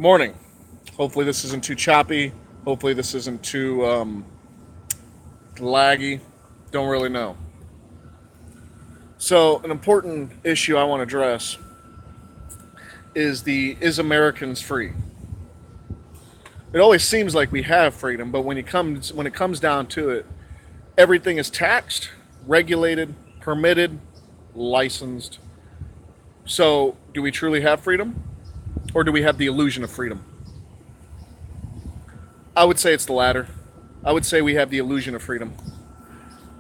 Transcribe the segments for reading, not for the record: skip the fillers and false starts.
Morning. Hopefully this isn't too choppy. Hopefully this isn't too laggy. Don't really know. So an important issue I want to address is Americans free? It always seems like we have freedom, but when it comes down to it, everything is taxed, regulated, permitted, licensed. So do we truly have freedom? Or do we have the illusion of freedom? I would say it's the latter. I would say we have the illusion of freedom.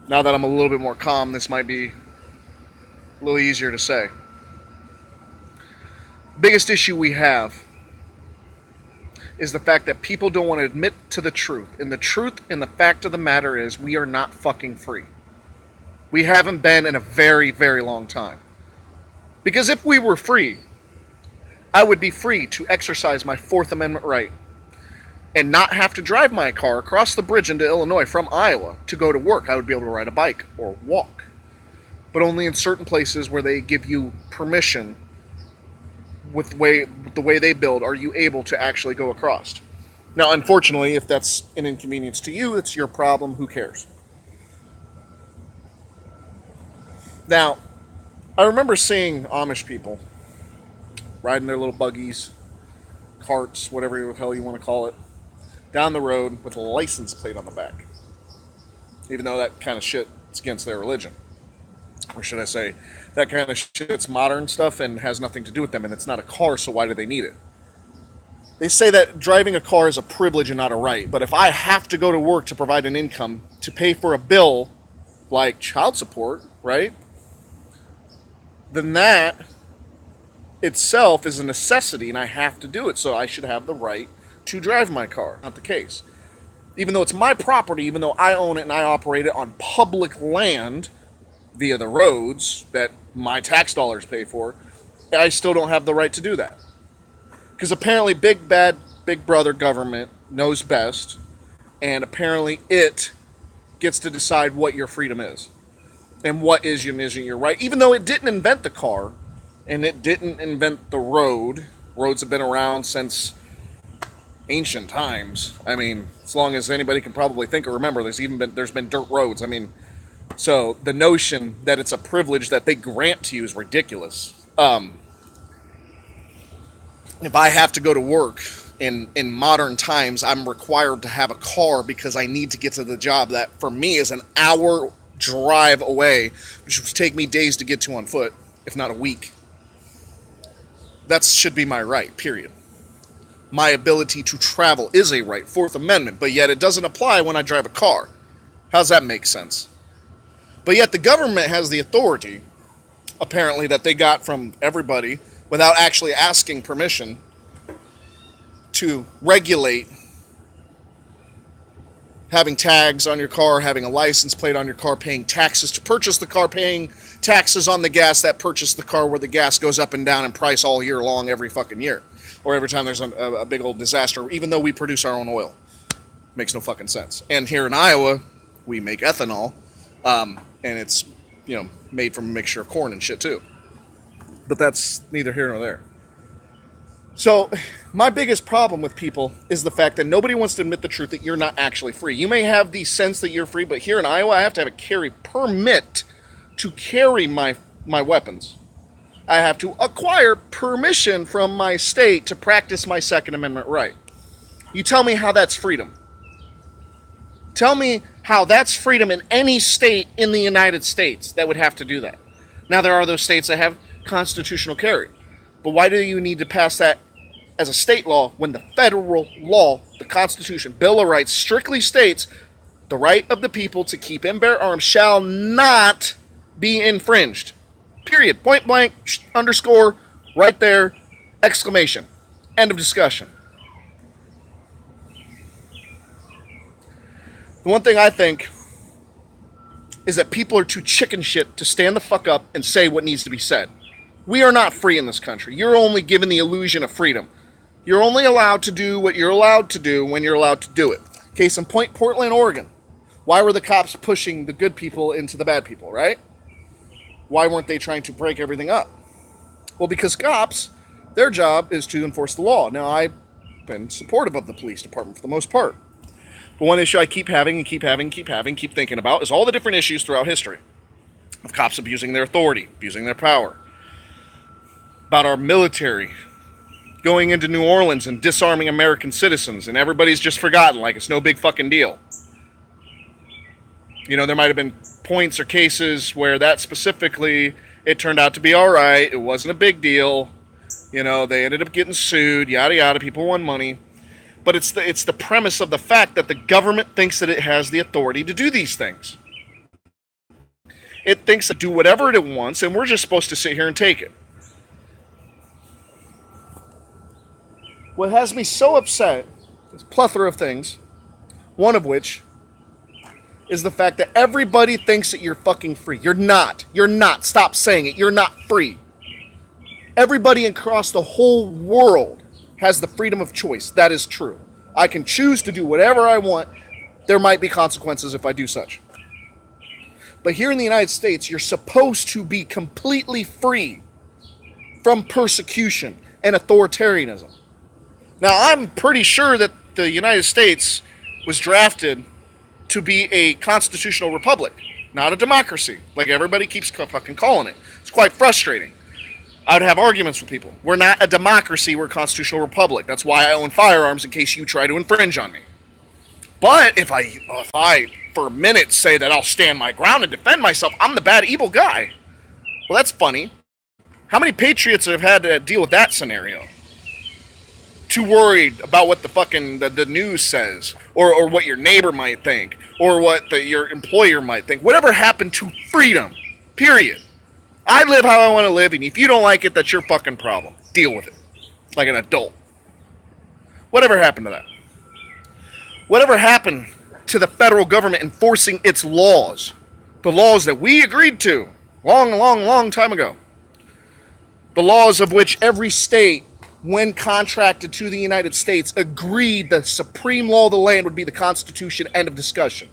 Now that I'm a little bit more calm, this might be a little easier to say. Biggest issue we have is the fact that people don't want to admit to the truth. And the truth and the fact of the matter is we are not fucking free. We haven't been in a very, very long time. Because if we were free, I would be free to exercise my Fourth Amendment right and not have to drive my car across the bridge into Illinois from Iowa to go to work. I would be able to ride a bike or walk. But only in certain places where they give you permission with the way they build are you able to actually go across. Now, unfortunately, if that's an inconvenience to you, it's your problem. Who cares? Now, I remember seeing Amish people riding their little buggies, carts, whatever the hell you want to call it, down the road with a license plate on the back. Even though that kind of shit is against their religion. Or should I say, that kind of shit's modern stuff and has nothing to do with them, and it's not a car, so why do they need it? They say that driving a car is a privilege and not a right, but if I have to go to work to provide an income to pay for a bill like child support, right, then that itself is a necessity and I have to do it, so I should have the right to drive my car. Not the case. Even though it's my property, even though I own it and I operate it on public land via the roads that my tax dollars pay for, I still don't have the right to do that. Because apparently big bad big brother government knows best, and apparently it gets to decide what your freedom is and what is and isn't your right, even though it didn't invent the car and it didn't invent the road. Roads have been around since ancient times. I mean, as long as anybody can probably think or remember, there's been dirt roads. I mean, so the notion that it's a privilege that they grant to you is ridiculous. If I have to go to work in modern times, I'm required to have a car because I need to get to the job that for me is an hour drive away, which would take me days to get to on foot, if not a week. That should be my right, period. My ability to travel is a right, Fourth Amendment, but yet it doesn't apply when I drive a car. How's that make sense? But yet the government has the authority, apparently, that they got from everybody without actually asking permission to regulate having tags on your car, having a license plate on your car, paying taxes to purchase the car, paying taxes on the gas that purchased the car, where the gas goes up and down in price all year long, every fucking year. Or every time there's a big old disaster, even though we produce our own oil. Makes no fucking sense. And here in Iowa, we make ethanol, and it's, made from a mixture of corn and shit too. But that's neither here nor there. So, my biggest problem with people is the fact that nobody wants to admit the truth that you're not actually free. You may have the sense that you're free, but here in Iowa, I have to have a carry permit to carry my weapons. I have to acquire permission from my state to practice my Second Amendment right. You tell me how that's freedom. Tell me how that's freedom in any state in the United States that would have to do that. Now, there are those states that have constitutional carry. But why do you need to pass that as a state law when the federal law, the Constitution, Bill of Rights, strictly states the right of the people to keep and bear arms shall not be infringed? Period. Point blank, underscore, right there, exclamation. End of discussion. The one thing I think is that people are too chicken shit to stand the fuck up and say what needs to be said. We are not free in this country. You're only given the illusion of freedom. You're only allowed to do what you're allowed to do when you're allowed to do it. Case in point, Portland, Oregon. Why were the cops pushing the good people into the bad people, right? Why weren't they trying to break everything up? Well, because cops, their job is to enforce the law. Now, I been supportive of the police department for the most part. But one issue I keep keep thinking about is all the different issues throughout history of cops abusing their authority, abusing their power, about our military going into New Orleans and disarming American citizens, and everybody's just forgotten like it's no big fucking deal. You know, there might have been points or cases where that specifically, it turned out to be all right. It wasn't a big deal. You know, they ended up getting sued, yada yada. People won money. But it's the premise of the fact that the government thinks that it has the authority to do these things. It thinks to do whatever it wants, and we're just supposed to sit here and take it. What has me so upset is a plethora of things, one of which is the fact that everybody thinks that you're fucking free. You're not. You're not. Stop saying it. You're not free. Everybody across the whole world has the freedom of choice. That is true. I can choose to do whatever I want. There might be consequences if I do such. But here in the United States, you're supposed to be completely free from persecution and authoritarianism. Now, I'm pretty sure that the United States was drafted to be a constitutional republic, not a democracy, like everybody keeps fucking calling it. It's quite frustrating. I would have arguments with people. We're not a democracy, we're a constitutional republic. That's why I own firearms, in case you try to infringe on me. But if I for a minute say that I'll stand my ground and defend myself, I'm the bad, evil guy. Well, that's funny. How many patriots have had to deal with that scenario? Too worried about what the fucking the news says, or what your neighbor might think, or what your employer might think. Whatever happened to freedom? Period. I live how I want to live, and if you don't like it, that's your fucking problem. Deal with it. Like an adult. Whatever happened to that? Whatever happened to the federal government enforcing its laws? The laws that we agreed to long time ago. The laws of which every state, when contracted to the United States, agreed the supreme law of the land would be the Constitution, end of discussion.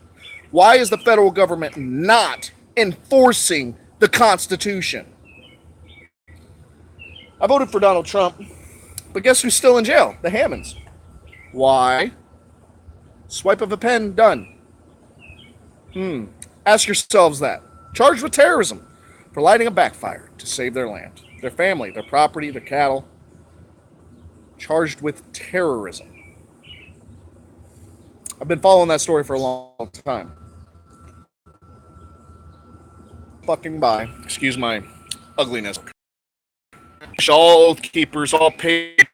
Why is the federal government not enforcing the Constitution? I voted for Donald Trump, but guess who's still in jail? The Hammonds. Why? Swipe of a pen, done. Ask yourselves that. Charged with terrorism for lighting a backfire to save their land, their family, their property, their cattle. Charged with terrorism. I've been following that story for a long time. Fucking by. Excuse my ugliness. All oath keepers, all paid,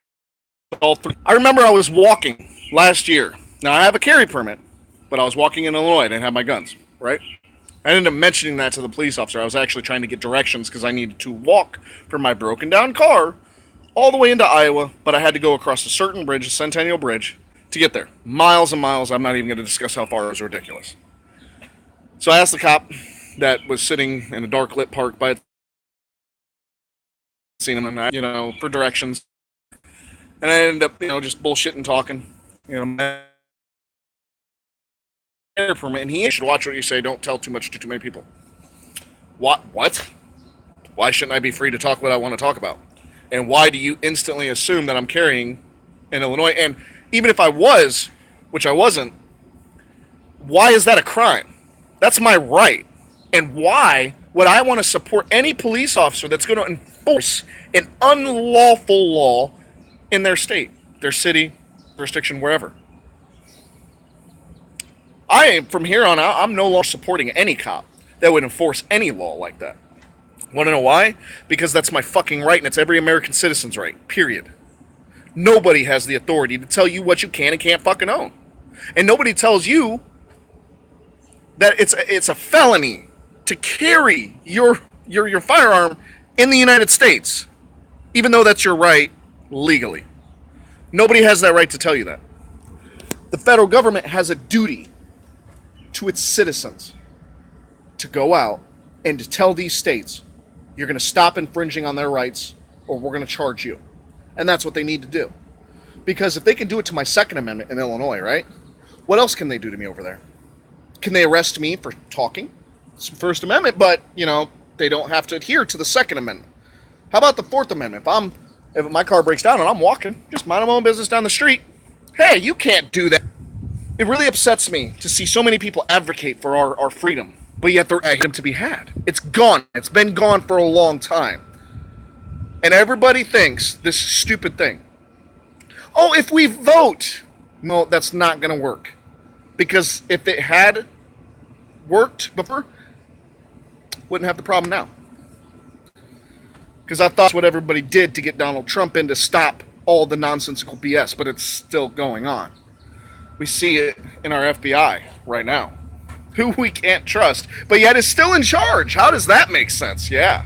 all three. I remember I was walking last year. Now, I have a carry permit, but I was walking in Illinois. I didn't have my guns, right? I ended up mentioning that to the police officer. I was actually trying to get directions because I needed to walk from my broken down car all the way into Iowa, but I had to go across a certain bridge, a Centennial Bridge, to get there. Miles and miles. I'm not even going to discuss how far. It was ridiculous. So I asked the cop that was sitting in a dark lit park by seen him, and for directions. And I ended up, just bullshitting, talking, permit, and he should watch what you say. Don't tell too much to too many people. What? Why shouldn't I be free to talk what I want to talk about? And why do you instantly assume that I'm carrying in Illinois? And even if I was, which I wasn't, why is that a crime? That's my right. And why would I want to support any police officer that's going to enforce an unlawful law in their state, their city, jurisdiction, wherever? From here on out, I'm no longer supporting any cop that would enforce any law like that. Want to know why? Because that's my fucking right, and it's every American citizen's right, period. Nobody has the authority to tell you what you can and can't fucking own. And nobody tells you that it's a felony to carry your firearm in the United States, even though that's your right legally. Nobody has that right to tell you that. The federal government has a duty to its citizens to go out and to tell these states, you're going to stop infringing on their rights or we're going to charge you. And that's what they need to do. Because if they can do it to my Second Amendment in Illinois, right? What else can they do to me over there? Can they arrest me for talking? It's the First Amendment, but, they don't have to adhere to the Second Amendment. How about the Fourth Amendment? If my car breaks down and I'm walking, just mind my own business down the street, Hey, you can't do that. It really upsets me to see so many people advocate for our freedom, but yet there are freedom to be had. It's gone. It's been gone for a long time. And everybody thinks this stupid thing. Oh, if we vote. No, that's not going to work. Because if it had worked before, wouldn't have the problem now. Because I thought that's what everybody did to get Donald Trump in to stop all the nonsensical BS, but it's still going on. We see it in our FBI right now, who we can't trust, but yet is still in charge. How does that make sense? Yeah,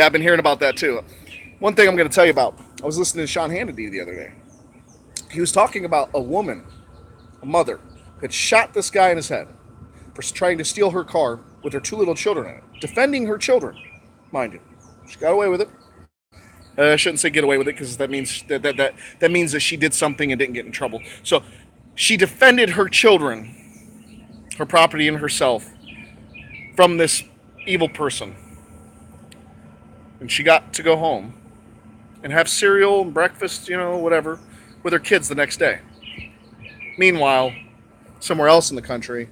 I've been hearing about that too. One thing I'm going to tell you about, I was listening to Sean Hannity the other day. He was talking about a woman, a mother, had shot this guy in his head for trying to steal her car with her 2 little children in it, defending her children, mind you. She got away with it. I shouldn't say get away with it because that means that means that she did something and didn't get in trouble. So she defended her children, her property, and herself from this evil person. And she got to go home and have cereal and breakfast, whatever, with her kids the next day. Meanwhile, somewhere else in the country,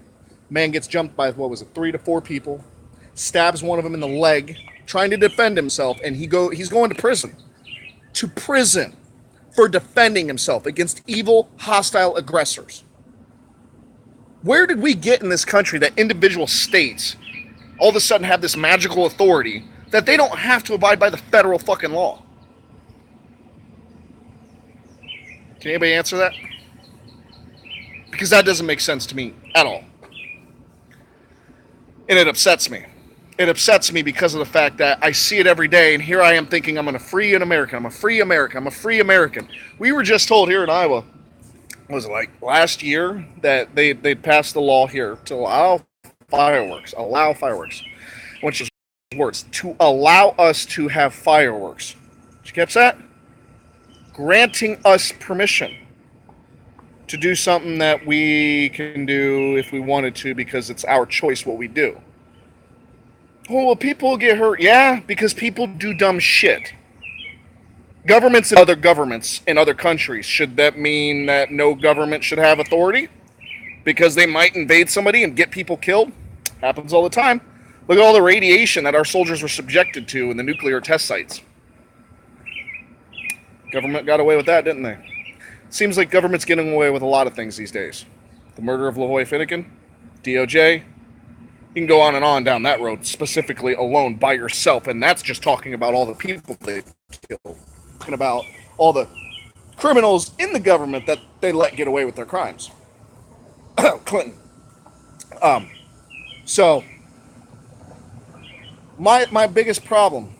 man gets jumped by, 3 to 4 people, stabs one of them in the leg, trying to defend himself, and he's going to prison. To prison for defending himself against evil, hostile aggressors. Where did we get in this country that individual states all of a sudden have this magical authority that they don't have to abide by the federal fucking law? Can anybody answer that? Because that doesn't make sense to me at all. And it upsets me. It upsets me because of the fact that I see it every day, and here I am thinking I'm a free American. I'm a free American. I'm a free American. We were just told here in Iowa, was it like last year, that they passed the law here to allow fireworks. Which is words. To allow us to have fireworks. Did you catch that? Granting us permission to do something that we can do if we wanted to because it's our choice what we do. Oh, well, people get hurt. Yeah, because people do dumb shit. Governments and other governments in other countries, should that mean that no government should have authority? Because they might invade somebody and get people killed? Happens all the time. Look at all the radiation that our soldiers were subjected to in the nuclear test sites. Government got away with that, didn't they? Seems like government's getting away with a lot of things these days. The murder of La Jolla Finnegan, DOJ. You can go on and on down that road, specifically alone by yourself, and that's just talking about all the people they killed. Talking about all the criminals in the government that they let get away with their crimes. Clinton. So my biggest problem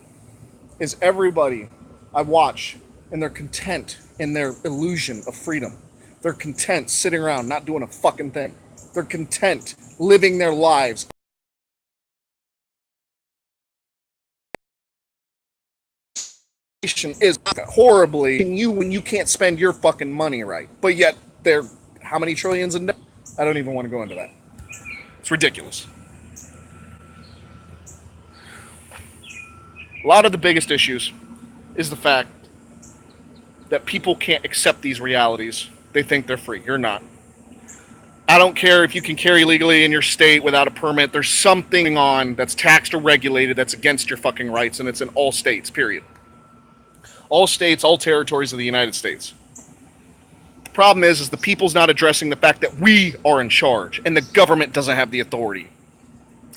is everybody I watch, and they're content in their illusion of freedom. They're content sitting around not doing a fucking thing. They're content living their lives. Is horribly you when you can't spend your fucking money right. But yet they're how many trillions in debt? I don't even want to go into that. It's ridiculous. A lot of the biggest issues is the fact that people can't accept these realities. They think they're free. You're not. I don't care if you can carry legally in your state without a permit. There's something on that's taxed or regulated that's against your fucking rights, and it's in all states, period. All states, all territories of the United States. The problem is the people's not addressing the fact that we are in charge, and the government doesn't have the authority.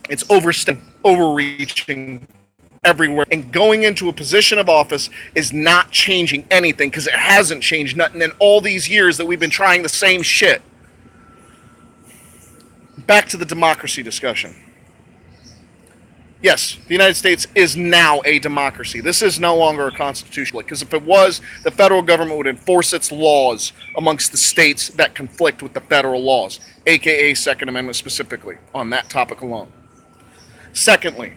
It's overreaching everywhere, and going into a position of office is not changing anything because it hasn't changed nothing in all these years that we've been trying the same shit. Back to the democracy discussion. Yes, the United States is now a democracy. This is no longer a constitutional, because if it was, the federal government would enforce its laws amongst the states that conflict with the federal laws, aka Second Amendment specifically, on that topic alone. Secondly,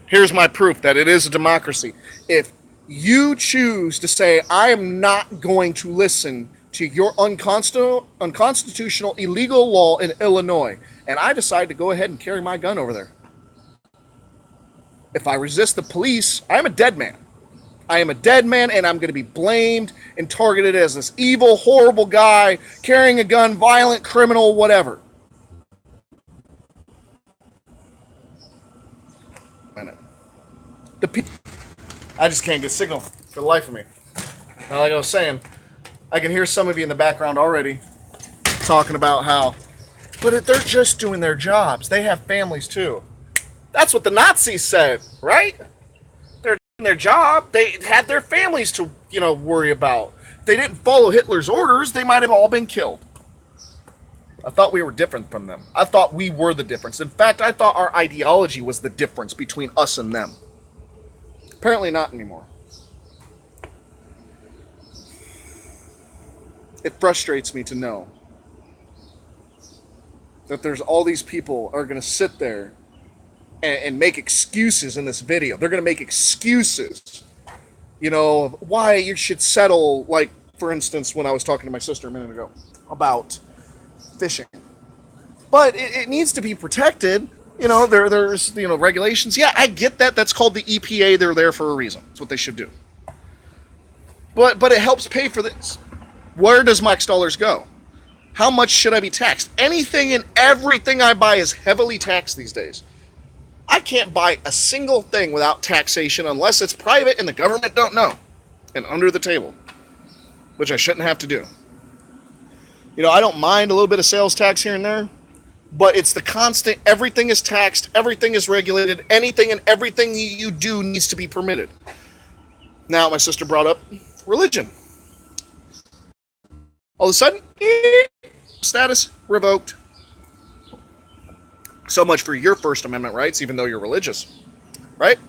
here's my proof that it is a democracy. If you choose to say, I am not going to listen to your unconstitutional illegal law in Illinois, and I decide to go ahead and carry my gun over there. If I resist the police, I'm a dead man. I am a dead man, and I'm going to be blamed and targeted as this evil, horrible guy carrying a gun, violent criminal, whatever. I just can't get signal for the life of me. Now, like I was saying, I can hear some of you in the background already talking about how, but they're just doing their jobs. They have families too. That's what the Nazis said, right? They're doing their job. They had their families to, worry about. If they didn't follow Hitler's orders, they might have all been killed. I thought we were different from them. I thought we were the difference. In fact, I thought our ideology was the difference between us and them. Apparently not anymore. It frustrates me to know that there's all these people are going to sit there and make excuses in this video. They're going to make excuses, why you should settle, like, for instance, when I was talking to my sister a minute ago about fishing. But it needs to be protected. There's regulations. Yeah, I get that. That's called the EPA. They're there for a reason. That's what they should do. But it helps pay for this. Where does my tax dollars go? How much should I be taxed? Anything and everything I buy is heavily taxed these days. I can't buy a single thing without taxation unless it's private and the government don't know and under the table, which I shouldn't have to do. I don't mind a little bit of sales tax here and there, but it's the constant, everything is taxed, everything is regulated, anything and everything you do needs to be permitted. Now, my sister brought up religion. All of a sudden, status revoked. So much for your First Amendment rights, even though you're religious, right?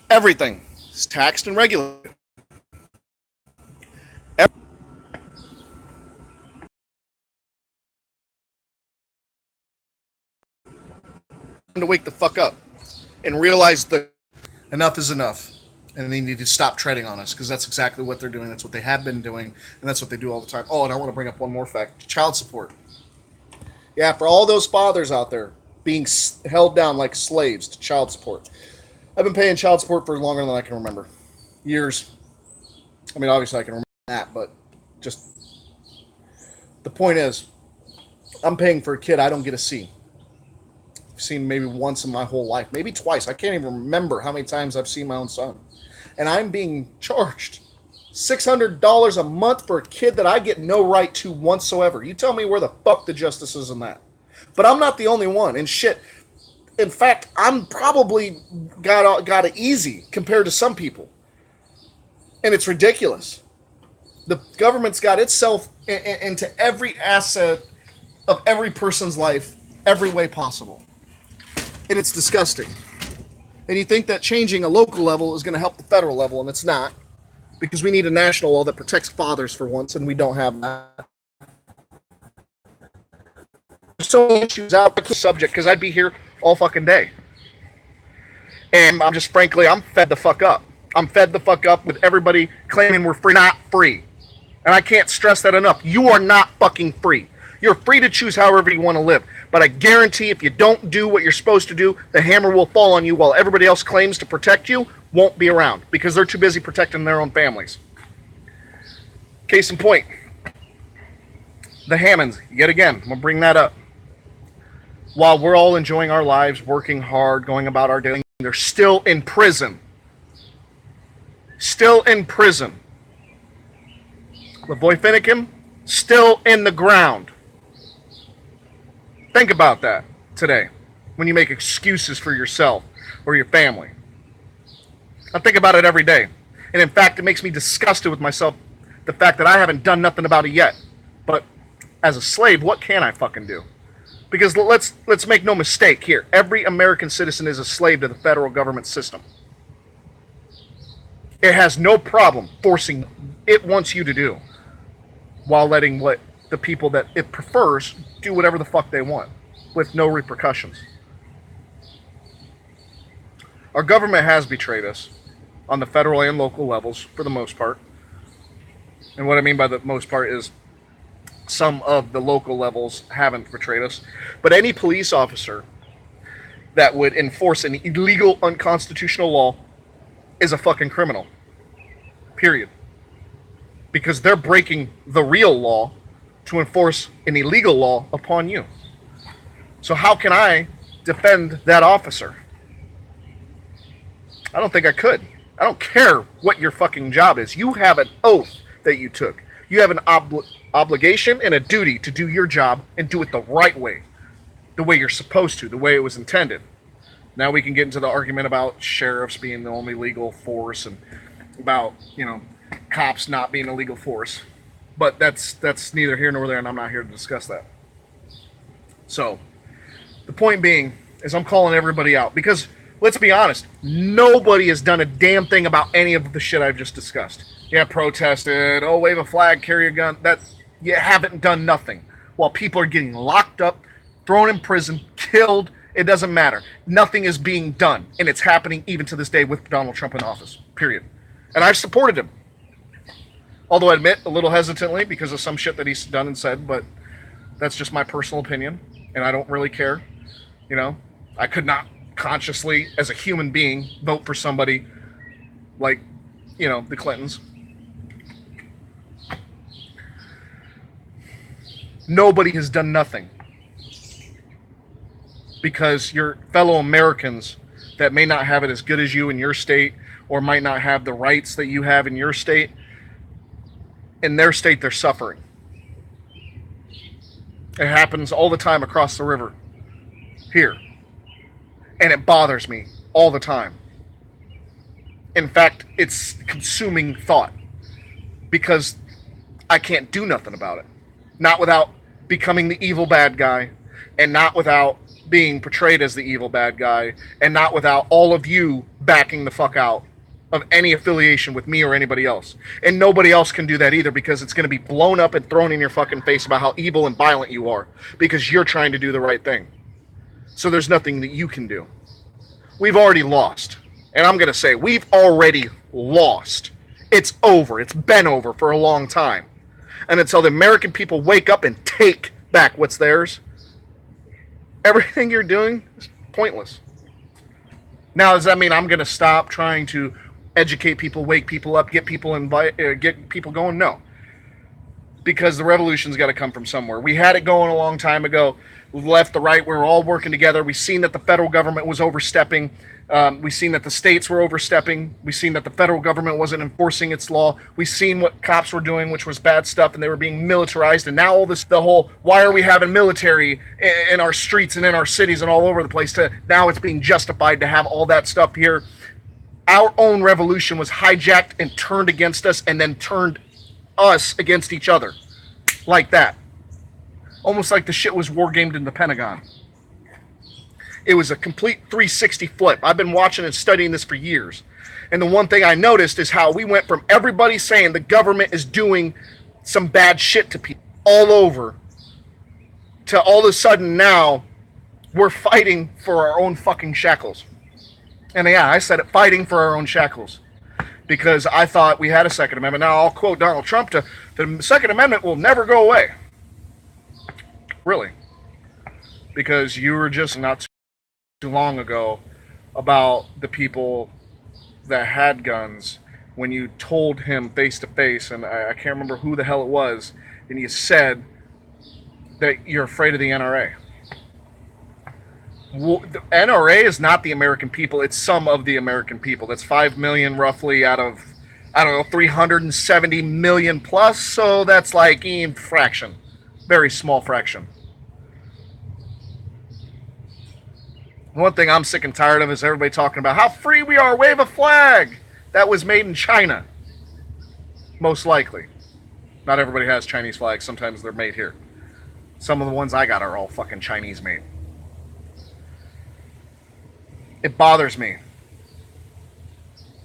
Everything is taxed and regulated. To wake the fuck up and realize that enough is enough. And they need to stop treading on us, because that's exactly what they're doing. That's what they have been doing, and that's what they do all the time. Oh, and I want to bring up one more fact. Child support. Yeah, for all those fathers out there being held down like slaves to child support. I've been paying child support for longer than I can remember. Years. I mean, obviously I can remember that, but just... The point is, I'm paying for a kid I don't get to see. I've seen maybe once in my whole life. Maybe twice. I can't even remember how many times I've seen my own son. And I'm being charged $600 a month for a kid that I get no right to whatsoever. You tell me where the fuck the justice is in that. But I'm not the only one. And shit, in fact, I'm probably got it easy compared to some people. And it's ridiculous. The government's got itself into every asset of every person's life, every way possible. And it's disgusting. And you think that changing a local level is going to help the federal level, and it's not. Because we need a national law that protects fathers for once, and we don't have that. There's so many issues out with the subject, because I'd be here all fucking day. And I'm just, frankly, I'm fed the fuck up. I'm fed the fuck up with everybody claiming we're free. Not free. And I can't stress that enough. You are not fucking free. You're free to choose however you want to live. But I guarantee if you don't do what you're supposed to do, the hammer will fall on you while everybody else claims to protect you won't be around because they're too busy protecting their own families. Case in point, the Hammonds, yet again, I'm going to bring that up. While we're all enjoying our lives, working hard, going about our daily, they're still in prison. Still in prison. Lavoy Finicum, still in the ground. Think about that today when you make excuses for yourself or your family. I think about it every day. And in fact, it makes me disgusted with myself, the fact that I haven't done nothing about it yet. But as a slave, what can I fucking do? Because let's make no mistake here. Every American citizen is a slave to the federal government system. It has no problem forcing it wants you to do while letting what the people that it prefers do whatever the fuck they want with no repercussions. Our government has betrayed us on the federal and local levels for the most part. And what I mean by the most part is some of the local levels haven't betrayed us. But any police officer that would enforce an illegal, unconstitutional law is a fucking criminal. Period. Because they're breaking the real law to enforce an illegal law upon you. So how can I defend that officer? I don't think I could. I don't care what your fucking job is. You have an oath that you took. You have an obligation and a duty to do your job and do it the right way. The way you're supposed to, the way it was intended. Now we can get into the argument about sheriffs being the only legal force and about, cops not being a legal force. But that's neither here nor there, and I'm not here to discuss that. So, the point being is I'm calling everybody out because, let's be honest, nobody has done a damn thing about any of the shit I've just discussed. Yeah, protested, wave a flag, carry a gun. That you haven't done nothing. While people are getting locked up, thrown in prison, killed, it doesn't matter. Nothing is being done, and it's happening even to this day with Donald Trump in office, period. And I've supported him. Although I admit, a little hesitantly because of some shit that he's done and said, but that's just my personal opinion, and I don't really care. I could not consciously, as a human being, vote for somebody like, the Clintons. Nobody has done nothing. Because your fellow Americans that may not have it as good as you in your state or might not have the rights that you have in your state, in their state they're suffering. It happens all the time across the river here. And it bothers me all the time. In fact, it's consuming thought because I can't do nothing about it. Not without becoming the evil bad guy, and not without being portrayed as the evil bad guy, and not without all of you backing the fuck out of any affiliation with me or anybody else. And nobody else can do that either because it's going to be blown up and thrown in your fucking face about how evil and violent you are because you're trying to do the right thing. So there's nothing that you can do. We've already lost. And I'm going to say, we've already lost. It's over. It's been over for a long time. And until the American people wake up and take back what's theirs, everything you're doing is pointless. Now, does that mean I'm going to stop trying to educate people, wake people up, get people going? No. Because the revolution's got to come from somewhere. We had it going a long time ago. Left, the right, we were all working together. We've seen that the federal government was overstepping. We've seen that the states were overstepping. We've seen that the federal government wasn't enforcing its law. We've seen what cops were doing, which was bad stuff, and they were being militarized. And now all this, the whole, why are we having military in our streets and in our cities and all over the place? Now it's being justified to have all that stuff here. Our own revolution was hijacked and turned against us, and then turned us against each other. Like that. Almost like the shit was war-gamed in the Pentagon. It was a complete 360 flip. I've been watching and studying this for years. And the one thing I noticed is how we went from everybody saying the government is doing some bad shit to people all over to all of a sudden now we're fighting for our own fucking shackles. And yeah, I said it, fighting for our own shackles. Because I thought we had a Second Amendment. Now I'll quote Donald Trump to the Second Amendment will never go away. Really. Because you were just not too long ago about the people that had guns when you told him face to face, and I can't remember who the hell it was, and you said that you're afraid of the NRA. Well, the NRA is not the American people. It's some of the American people. That's 5 million roughly out of, 370 million plus. So that's like a fraction. Very small fraction. One thing I'm sick and tired of is everybody talking about how free we are. Wave a flag. That was made in China. Most likely. Not everybody has Chinese flags. Sometimes they're made here. Some of the ones I got are all fucking Chinese made. It bothers me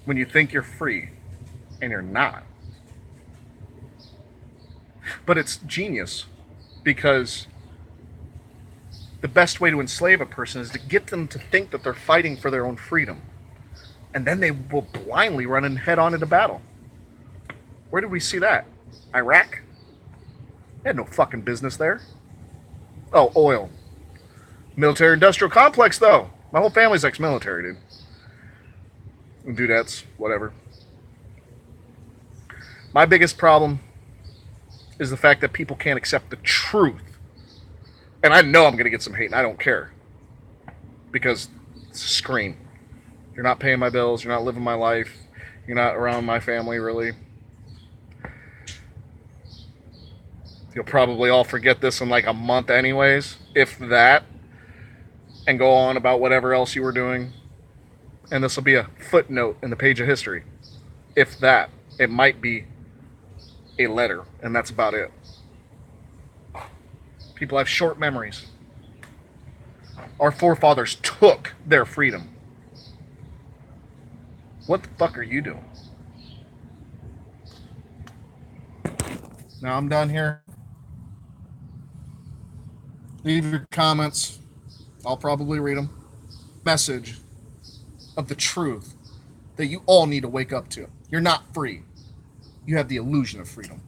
when you think you're free and you're not. But it's genius because the best way to enslave a person is to get them to think that they're fighting for their own freedom. And then they will blindly run and head on into battle. Where did we see that? Iraq? They had no fucking business there. Oh, oil. Military-industrial complex, though. My whole family's ex-military, dude. and dudettes, whatever. My biggest problem is the fact that people can't accept the truth. And I know I'm going to get some hate, and I don't care. Because it's a screen. You're not paying my bills, you're not living my life, you're not around my family, really. You'll probably all forget this in like a month, anyways, if that, and go on about whatever else you were doing. And this will be a footnote in the page of history. If that, it might be a letter, and that's about it. People have short memories. Our forefathers took their freedom. What the fuck are you doing? Now I'm done here. Leave your comments. I'll probably read them. Message of the truth that you all need to wake up to. You're not free. You have the illusion of freedom.